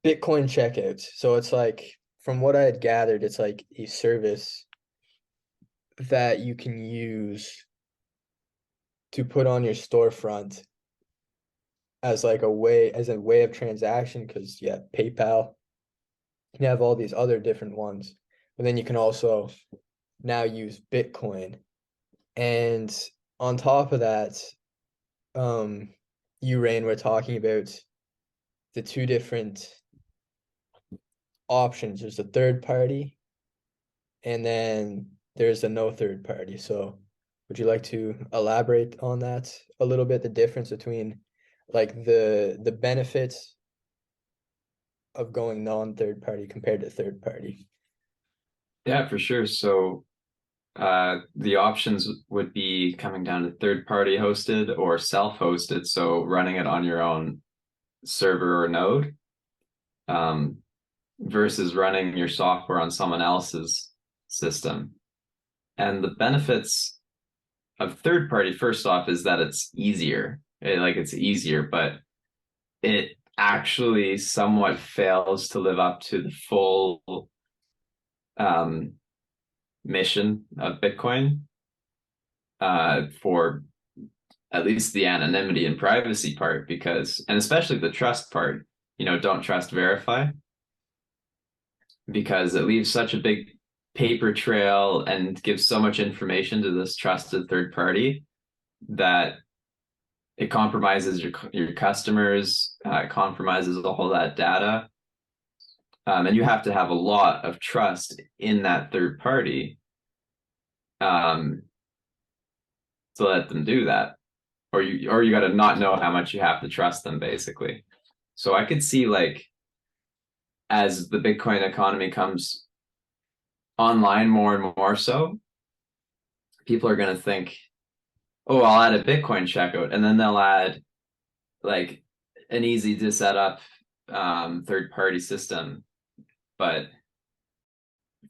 Bitcoin checkouts. So it's like, from what I had gathered, it's like a service that you can use to put on your storefront as like a way of transaction. Because yeah, PayPal, you have all these other different ones, but then you can also now use Bitcoin. And on top of that, um, you, Rain, were talking about the two different options. There's a third party, and then there's a no third party. So would you like to elaborate on that a little bit, the difference between like the benefits of going non-third party compared to third party? Yeah, for sure. So the options would be coming down to third party hosted or self-hosted. So running it on your own server or node, um, versus running your software on someone else's system. And the benefits of third party, first off, is that it's easier. It's easier, but it actually somewhat fails to live up to the full um, mission of Bitcoin, for at least the anonymity and privacy part, because, and especially the trust part, don't trust, verify, because it leaves such a big paper trail and gives so much information to this trusted third party that it compromises your customers, compromises all that data, and you have to have a lot of trust in that third party, um, to let them do that, or you got to not know how much you have to trust them, basically. So I could see, like, as the Bitcoin economy comes online more and more, so people are going to think, oh, I'll add a Bitcoin checkout, and then they'll add like an easy to set up third party system. But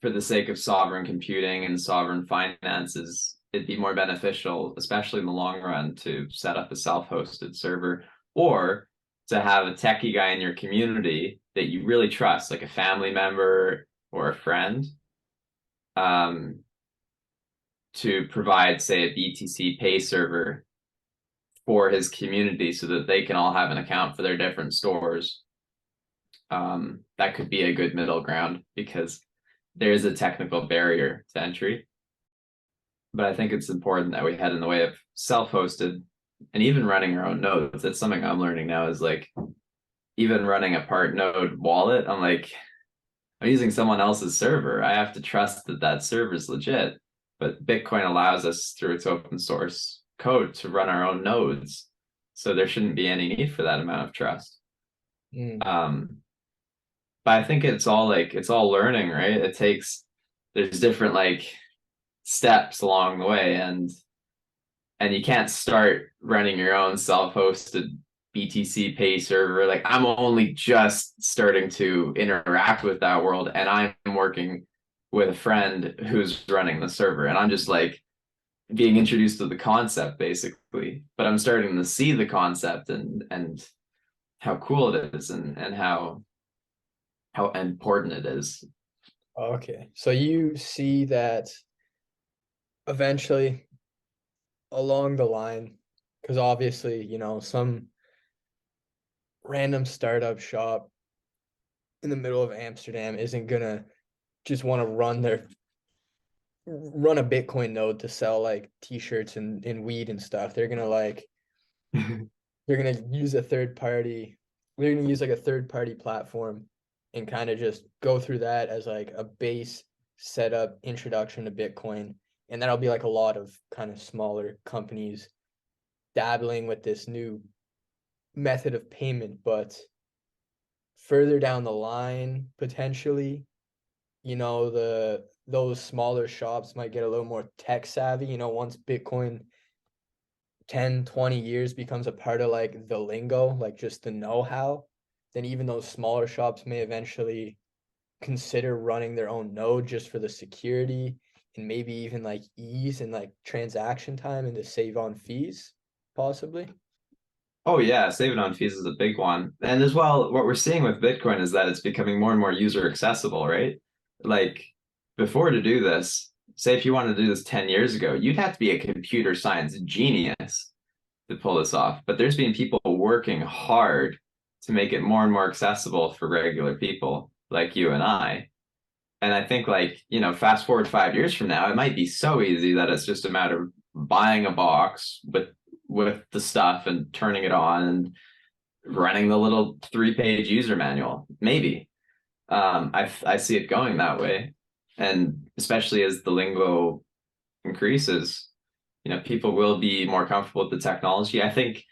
for the sake of sovereign computing and sovereign finances, it'd be more beneficial, especially in the long run, to set up a self hosted server, or to have a techie guy in your community that you really trust, like a family member or a friend, um, to provide, say, a BTC pay server for his community so that they can all have an account for their different stores. That could be a good middle ground because there is a technical barrier to entry. But I think it's important that we head in the way of self-hosted and even running our own nodes. That's something I'm learning now, is like, even running a part node wallet, I'm using someone else's server. I have to trust that that server is legit. But Bitcoin allows us, through its open source code, to run our own nodes. So there shouldn't be any need for that amount of trust. Mm. Um, but I think it's all learning, right? There's different, like, steps along the way, and you can't start running your own self-hosted BTC pay server. Like, I'm only just starting to interact with that world, and I'm working with a friend who's running the server, and I'm just like being introduced to the concept, basically. But I'm starting to see the concept, and how cool it is, and how important it is. Okay. So you see that eventually along the line, because obviously, some random startup shop in the middle of Amsterdam isn't gonna just want to run a Bitcoin node to sell like t-shirts and weed and stuff. They're gonna use a third party, they're gonna use like a third party platform and kind of just go through that as like a base setup introduction to Bitcoin. And that'll be like a lot of kind of smaller companies dabbling with this new method of payment. But further down the line, potentially, those smaller shops might get a little more tech savvy, once Bitcoin 10-20 years becomes a part of like the lingo, like just the know-how, then even those smaller shops may eventually consider running their own node just for the security and maybe even like ease and like transaction time and to save on fees, possibly. Oh yeah, saving on fees is a big one. And as well, what we're seeing with Bitcoin is that it's becoming more and more user accessible, right? Like before to do this, say if you wanted to do this 10 years ago, you'd have to be a computer science genius to pull this off. But there's been people working hard to make it more and more accessible for regular people like you and I. And I think like, fast forward 5 years from now, it might be so easy that it's just a matter of buying a box with the stuff and turning it on and running the little 3-page user manual. Maybe. I see it going that way. And especially as the lingo increases, people will be more comfortable with the technology. I think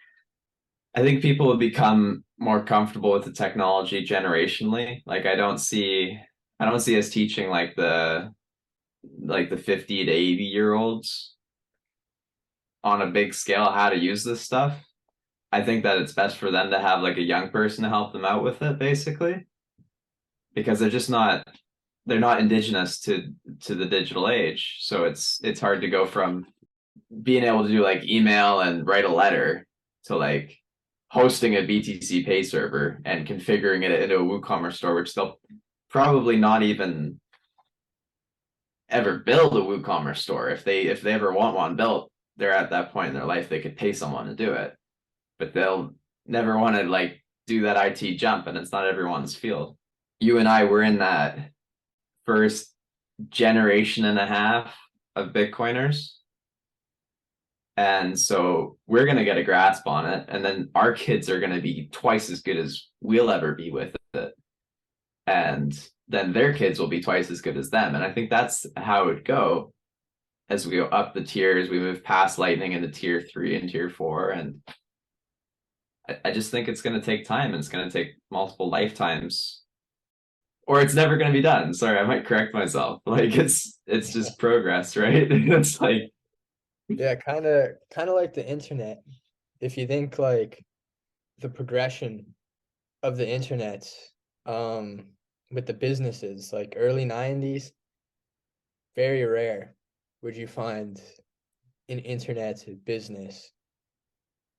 people will become more comfortable with the technology generationally. Like I don't see us teaching like the 50 to 80 year olds on a big scale how to use this stuff. I think that it's best for them to have like a young person to help them out with it, basically, because they're not indigenous to the digital age. So it's hard to go from being able to do like email and write a letter to like hosting a BTC pay server and configuring it into a WooCommerce store, which they'll probably not even ever build a WooCommerce store. If they ever want one built, they're at that point in their life they could pay someone to do it, but they'll never want to like do that IT jump, and it's not everyone's field. You and I were in that first generation and a half of Bitcoiners. And so we're going to get a grasp on it. And then our kids are going to be twice as good as we'll ever be with it. And then their kids will be twice as good as them. And I think that's how it would go as we go up the tiers. We move past Lightning into tier 3 and tier 4. And I just think it's going to take time, and it's going to take multiple lifetimes, or it's never going to be done. Sorry, I might correct myself. Like it's just progress, right? It's like, Yeah, kind of like the internet. If you think like the progression of the internet, um, with the businesses, like early 90s, very rare would you find an internet business.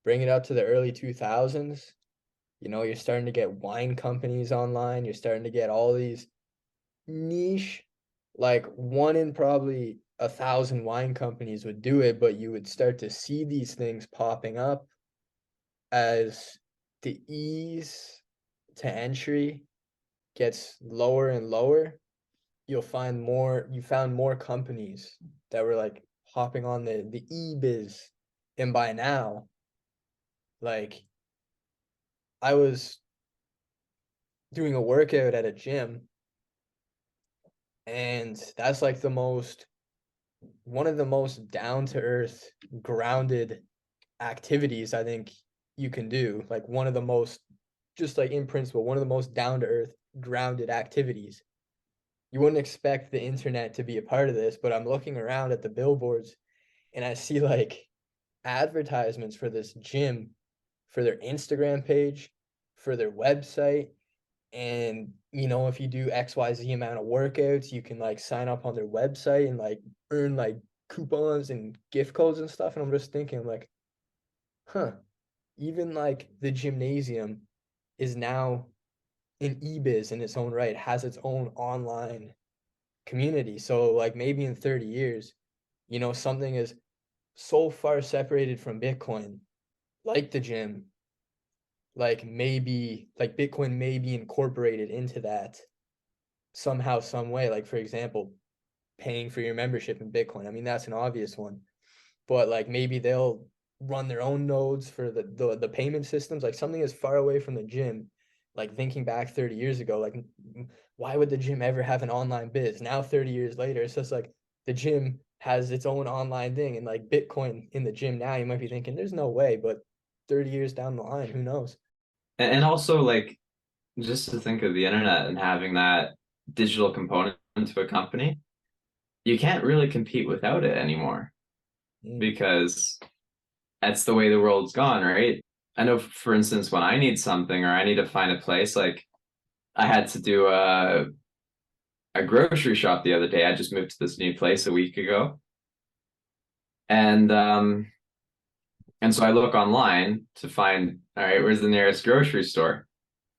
Bring it up to the early 2000s, you're starting to get wine companies online. You're starting to get all these niche, like one in probably 1,000 wine companies would do it, but you would start to see these things popping up as the ease to entry gets lower and lower. You found more companies that were like hopping on the e-biz. And by now, like I was doing a workout at a gym, and that's like one of the most down to earth, grounded activities I think you can do. Like one of the most, just like in principle, one of the most down to earth, grounded activities. You wouldn't expect the internet to be a part of this, but I'm looking around at the billboards and I see like advertisements for this gym, for their Instagram page, for their website. And if you do XYZ amount of workouts, you can like sign up on their website and like earn like coupons and gift codes and stuff. And I'm just thinking like, huh, even like the gymnasium is now an e-biz in its own right, has its own online community. So like maybe in 30 years, something is so far separated from Bitcoin, like the gym, like maybe like Bitcoin may be incorporated into that somehow, some way. Like for example, paying for your membership in Bitcoin. I mean, that's an obvious one, but like maybe they'll run their own nodes for the payment systems, like something as far away from the gym. Like thinking back 30 years ago, like why would the gym ever have an online biz? Now 30 years later, it's just like the gym has its own online thing, and like Bitcoin in the gym now, you might be thinking there's no way, but 30 years down the line, who knows? and also like just to think of the internet and having that digital component to a company, you can't really compete without it anymore Mm. because that's the way the world's gone, right? I know, for instance, when I need something or I need to find a place, like I had to do a grocery shop the other day. I just moved to this new place a week ago. And And so I look online to find, all right, where's the nearest grocery store?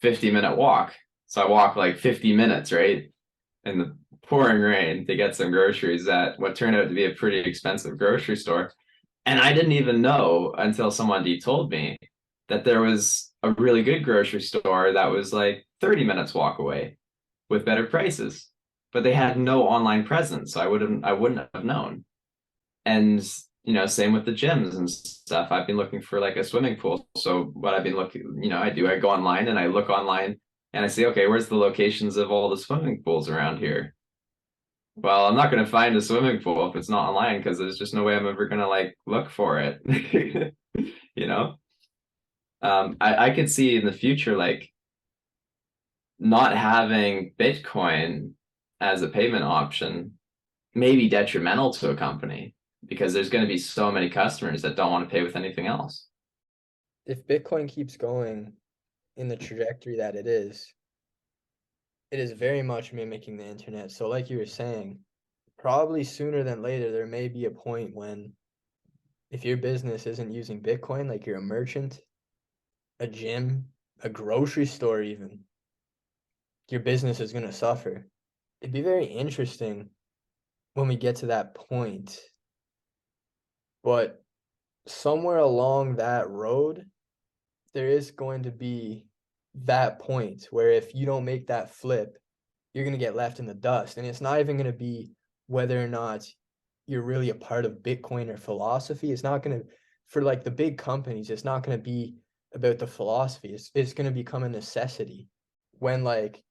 50-minute walk. So I walk like 50 minutes, right? In the pouring rain to get some groceries at what turned out to be a pretty expensive grocery store. And I didn't even know until someone told me that there was a really good grocery store that was like 30 minutes walk away with better prices. But they had no online presence, so I wouldn't have known. And same with the gyms and stuff. I've been looking for like a swimming pool. So what I've been looking, I go online and I look online and I see, okay, where's the locations of all the swimming pools around here? Well, I'm not going to find a swimming pool if it's not online because there's just no way I'm ever going to like look for it. You know, I could see in the future like not having Bitcoin as a payment option may be detrimental to a company because there's going to be so many customers that don't want to pay with anything else. If Bitcoin keeps going in the trajectory that it is very much mimicking the internet. So like you were saying, probably sooner than later, there may be a point when if your business isn't using Bitcoin, like you're a merchant, a gym, a grocery store even, your business is going to suffer. It'd be very interesting when we get to that point, but somewhere along that road, there is going to be that point where if you don't make that flip, you're going to get left in the dust. And it's not even going to be whether or not you're really a part of Bitcoin or philosophy. It's not going to, for like the big companies, it's not going to be about the philosophy. It's going to become a necessity when, like,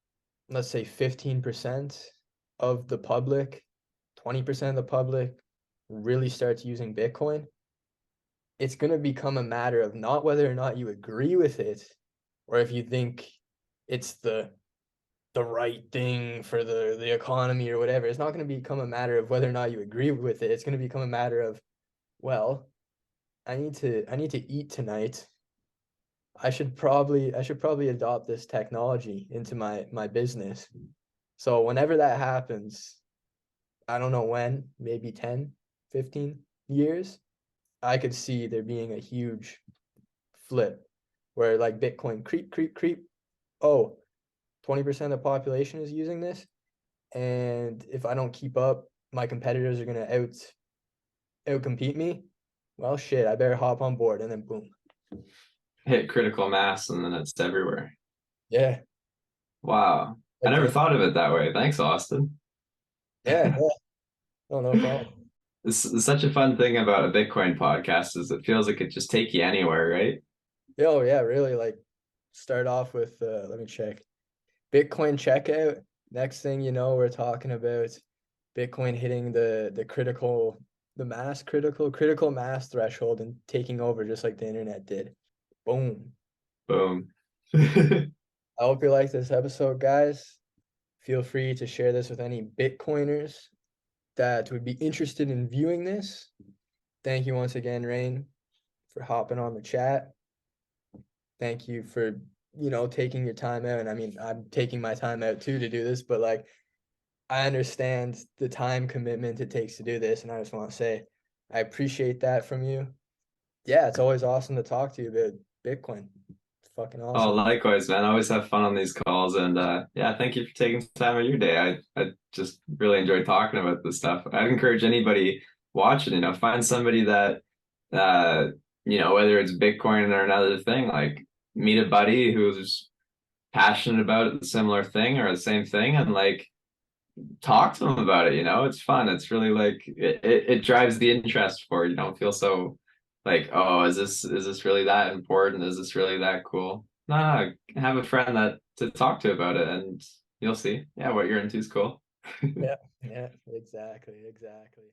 let's say 15% of the public, 20% of the public really starts using Bitcoin. It's going to become a matter of not whether or not you agree with it or if you think it's the right thing for the economy or whatever. It's not going to become a matter of whether or not you agree with it. It's going to become a matter of, well, I need to eat tonight. I should probably adopt this technology into my business. So whenever that happens, I don't know when, maybe 10, 15 years, I could see there being a huge flip where like Bitcoin creep, creep, creep. Oh, 20% of the population is using this. And if I don't keep up, my competitors are gonna outcompete me. Well, shit, I better hop on board, and then boom. Hit critical mass and then it's everywhere. Yeah, Wow. I like never the thought of it that way. Thanks, Austin. yeah, yeah. No problem. This is such a fun thing about a Bitcoin podcast is it feels like it just take you anywhere, right? Yo, yeah, really. Like, start off with let me check Bitcoin checkout. Next thing you know, we're talking about Bitcoin hitting the critical mass threshold and taking over just like the internet did. Boom. Boom. I hope you like this episode, guys. Feel free to share this with any Bitcoiners that would be interested in viewing this. Thank you once again, Rain, for hopping on the chat. Thank you for, taking your time out. And I mean, I'm taking my time out too to do this, but like, I understand the time commitment it takes to do this. And I just want to say, I appreciate that from you. Yeah, it's always awesome to talk to you about Bitcoin. It's fucking Oh, awesome. likewise, man. I always have fun on these calls and yeah, thank you for taking time of your day. I just really enjoy talking about this stuff. I'd encourage anybody watching, find somebody that uh whether it's Bitcoin or another thing, like meet a buddy who's passionate about the similar thing or the same thing and like talk to them about it, it's fun. It's really like it drives the interest for you don't feel so like, oh, is this really that important? Is this really that cool? Nah, have a friend that to talk to about it and you'll see. Yeah, what you're into is cool. Yeah, yeah, exactly, exactly.